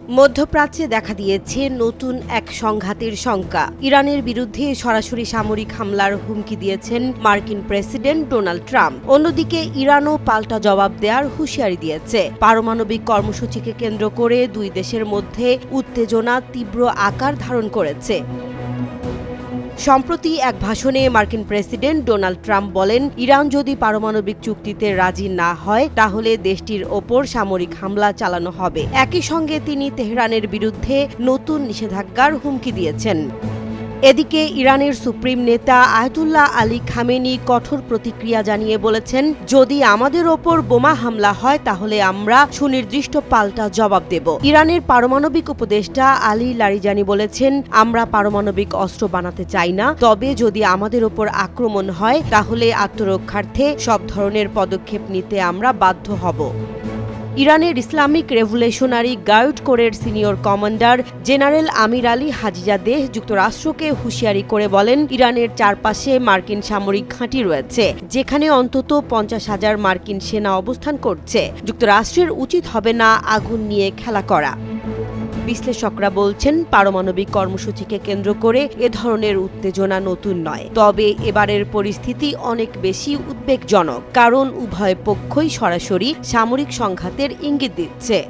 মধ্যপ্রাচ্যে দেখা দিয়েছে নতুন এক সংঘাতের শঙ্কা। ইরানের বিরুদ্ধে সরাসরি সামরিক হামলার হুমকি দিয়েছেন মার্কিন প্রেসিডেন্ট ডোনাল্ড ট্রাম্প। অন্যদিকে ইরানও পাল্টা জবাব দেওয়ার হুঁশিয়ারি দিয়েছে। পারমাণবিক কর্মসূচিকে কেন্দ্র করে দুই দেশের মধ্যে উত্তেজনা তীব্র আকার ধারণ করেছে। সম্প্রতি এক ভাষণে মার্কিন প্রেসিডেন্ট ডোনাল্ড ট্রাম্প বলেন, ইরান যদি পারমাণবিক চুক্তিতে রাজি না হয় তাহলে দেশটির ওপর সামরিক হামলা চালানো হবে। একই সঙ্গে তিনি তেহরানের বিরুদ্ধে নতুন নিষেধাজ্ঞার হুমকি দিয়েছেন। এদিকে ইরানের সুপ্রিম নেতা আয়াতুল্লাহ আলী খামেনি কঠোর প্রতিক্রিয়া জানিয়ে বলেছেন, যদি আমাদের ওপর বোমা হামলা হয় তাহলে আমরা সুনির্দিষ্ট পাল্টা জবাব দেব। ইরানের পারমাণবিক উপদেষ্টা আলী লারিজানি বলেছেন, আমরা পারমাণবিক অস্ত্র বানাতে চাই না, তবে যদি আমাদের ওপর আক্রমণ হয় তাহলে আত্মরক্ষার্থে সব ধরনের পদক্ষেপ নিতে আমরা বাধ্য হব। ইরানের ইসলামিক রেভলিউশনারি গার্ড কোরের সিনিয়র কমান্ডার জেনারেল আমির আলী হাজিজাদেহ যুক্তরাষ্ট্রকে হুঁশিয়ারি করে বলেন, ইরানের চারপাশে মার্কিন সামরিক ঘাঁটি রয়েছে, যেখানে অন্তত 50,000 মার্কিন সেনা অবস্থান করছে। যুক্তরাষ্ট্রের উচিত হবে না আগুন নিয়ে খেলা করা। বিশ্লেষকরা বলছেন, পারমাণবিক কর্মসূচিকে কেন্দ্র করে এ ধরনের উত্তেজনা নতুন নয়, তবে এবারের পরিস্থিতি অনেক বেশি উদ্বেগজনক, কারণ উভয় পক্ষই সরাসরি সামরিক সংঘাতের ইঙ্গিত দিচ্ছে।